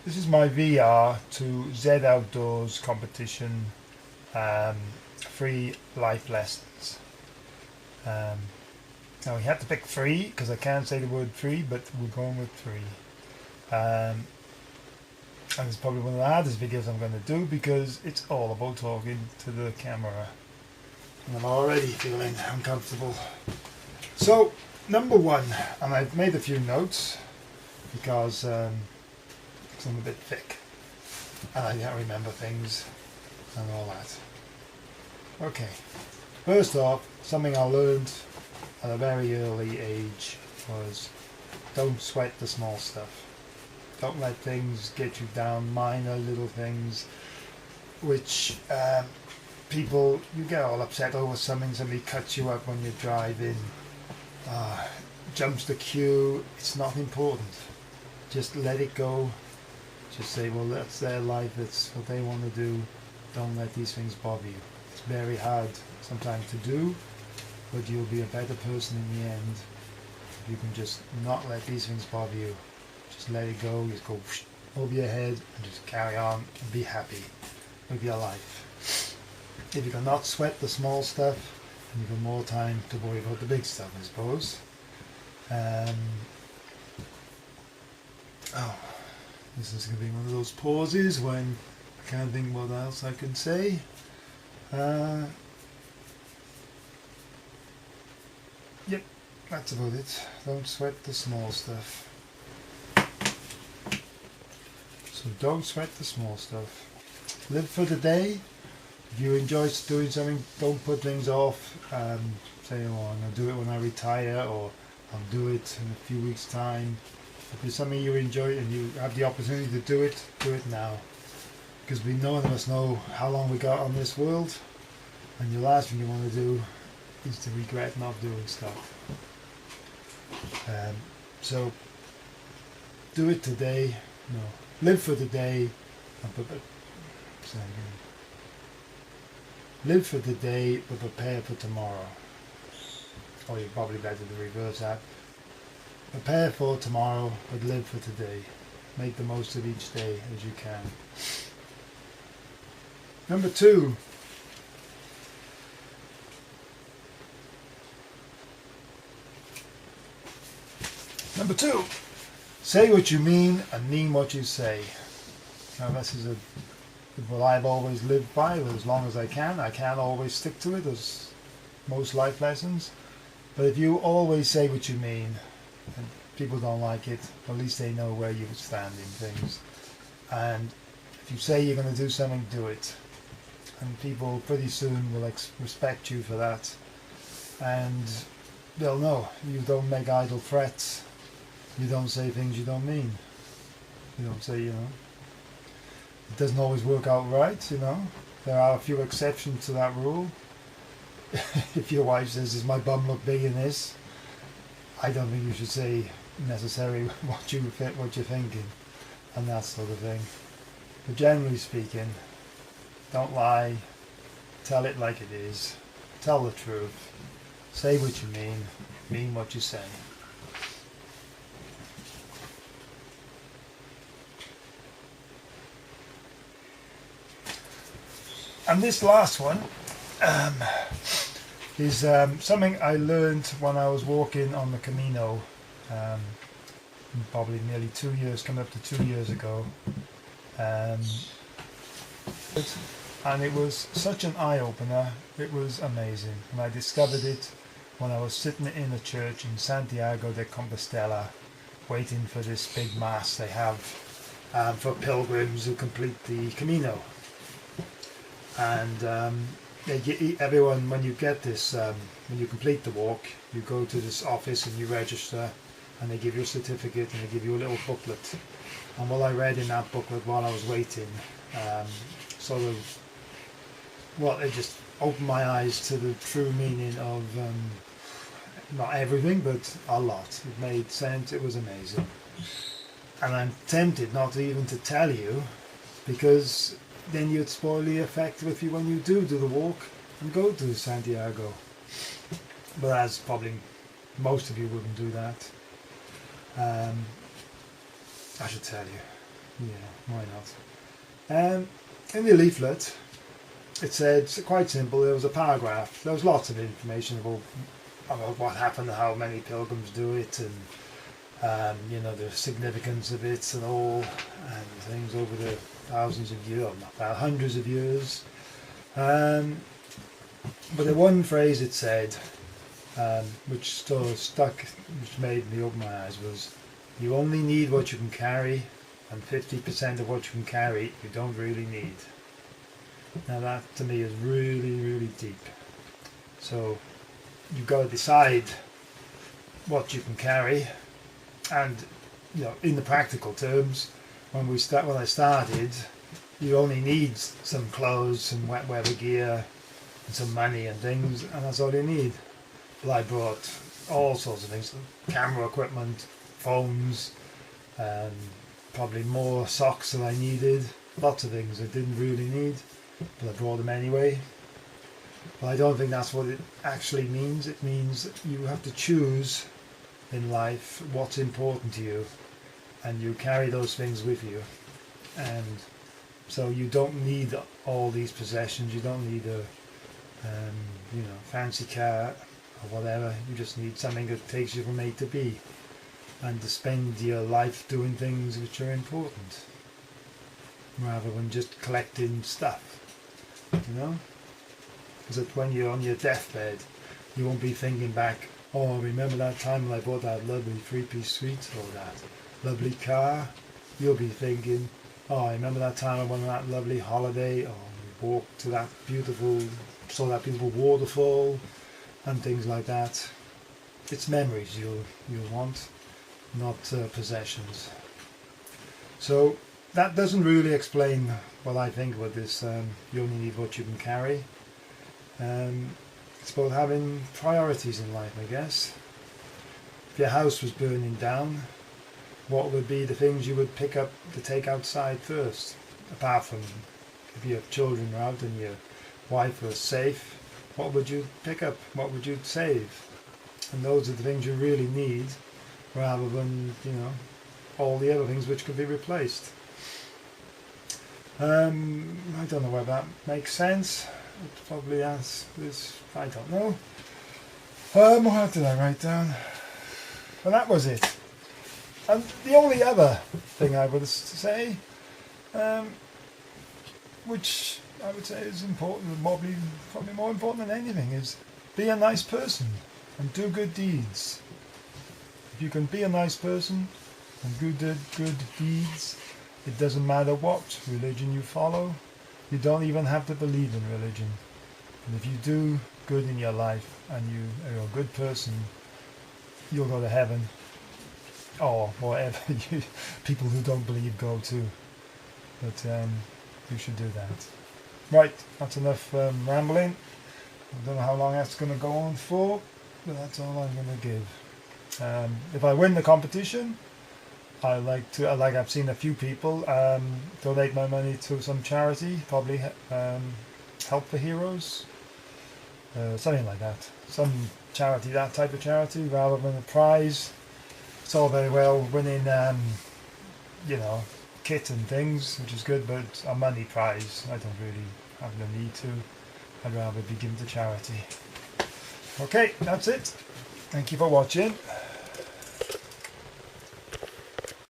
This is my VR to Z Outdoors competition, um, free life lessons. Um, Now we had to pick three because I can't say the word free, but we're going with three. And it's probably one of the hardest videos I'm going to do because it's all about talking to the camera. And I'm already feeling uncomfortable. So, number one, and I've made a few notes because I'm a bit thick and I don't remember things and all that. Okay, first off, something I learned at a very early age was don't sweat the small stuff. Don't let things get you down, minor little things which people, you get all upset over something, somebody cuts you up when you're driving, jumps the queue, it's not important. Just let it go. Just say, well, that's their life, that's what they want to do. Don't let these things bother you. It's very hard sometimes to do, but you'll be a better person in the end if you can just not let these things bother you. Just let it go, just go over your head and just carry on and be happy with your life. If you cannot sweat the small stuff, then you've got more time to worry about the big stuff, I suppose. This is going to be one of those pauses when I can't think what else I can say. Yep, that's about it. Don't sweat the small stuff. So don't sweat the small stuff. Live for the day. If you enjoy doing something, don't put things off. Say, oh, I'm going to do it when I retire, or I'll do it in a few weeks' time. If it's something you enjoy and you have the opportunity to do it now. Because none of us know how long we got on this world, and the last thing you want to do is to regret not doing stuff. So do it today. No, live for the day. Live for the day, but prepare for tomorrow. Or you're probably better to reverse that. Prepare for tomorrow, but live for today. Make the most of each day as you can. Number two. Say what you mean and mean what you say. Now this is what I've always lived by as long as I can. I can't always stick to it as most life lessons. But if you always say what you mean, and people don't like it, at least they know where you stand in things. And if you say you're going to do something, do it. And people pretty soon will respect you for that. And they'll know you don't make idle threats. You don't say things you don't mean. You don't say, it doesn't always work out right, There are a few exceptions to that rule. If your wife says, does my bum look big in this? I don't think you should say necessarily what you're thinking and that sort of thing. But generally speaking, don't lie, tell it like it is, tell the truth, say what you mean what you say. And this last one is something I learned when I was walking on the Camino, probably nearly 2 years, coming up to 2 years ago. And it was such an eye-opener, it was amazing. And I discovered it when I was sitting in a church in Santiago de Compostela, waiting for this big mass they have for pilgrims who complete the Camino. And everyone, when you get this, when you complete the walk, you go to this office and you register, and they give you a certificate and they give you a little booklet. And what I read in that booklet while I was waiting, it just opened my eyes to the true meaning of not everything, but a lot. It made sense. It was amazing. And I'm tempted not even to tell you, because then you'd spoil the effect with you when you do the walk and go to Santiago. But as probably most of you wouldn't do that. I should tell you. Yeah, why not? In the leaflet, it said, quite simple, there was a paragraph. There was lots of information about what happened, how many pilgrims do it, and you know, the significance of it and all, and things over the thousands of years, not hundreds of years. But the one phrase it said, which still stuck, which made me open my eyes, was, you only need what you can carry, and 50% of what you can carry you don't really need. Now that to me is really, really deep. So you've got to decide what you can carry, and you know, in the practical terms, when I started, you only need some clothes, some wet weather gear, and some money and things, and that's all you need. But I brought all sorts of things, camera equipment, phones, probably more socks than I needed, lots of things I didn't really need, but I brought them anyway. But I don't think that's what it actually means. It means that you have to choose in life what's important to you, and you carry those things with you. And so you don't need all these possessions. You don't need a you know, fancy car or whatever. You just need something that takes you from A to B, and to spend your life doing things which are important, rather than just collecting stuff, you know? Because when you're on your deathbed, you won't be thinking back, oh, remember that time when I bought that lovely three-piece suite or that lovely car? You'll be thinking, oh, I remember that time I went on that lovely holiday, or we walked to that beautiful, saw that beautiful waterfall, and things like that. It's memories you'll want, not possessions. So that doesn't really explain what I think about this. You only need what you can carry. It's about having priorities in life, I guess. If your house was burning down, what would be the things you would pick up to take outside first? Apart from if your children are out and your wife was safe, what would you pick up? What would you save? And those are the things you really need, rather than, you know, all the other things which could be replaced. I don't know whether that makes sense. It probably has this, I don't know. What did I write down? Well, that was it. And the only other thing I would say, which I would say is important, probably more important than anything, is be a nice person and do good deeds. If you can be a nice person and do good deeds, it doesn't matter what religion you follow. You don't even have to believe in religion. And if you do good in your life and you're a good person, you'll go to heaven, or wherever people who don't believe go to. But you should do that. Right, that's enough rambling. I don't know how long that's going to go on for, but that's all I'm going to give. If I win the competition, I've seen a few people donate my money to some charity, probably Help for Heroes, something like that. Some charity, that type of charity, rather than a prize. It's all very well winning, you know, kit and things, which is good, but a money prize, I don't really have the need to. I'd rather be given to charity. Okay, that's it. Thank you for watching.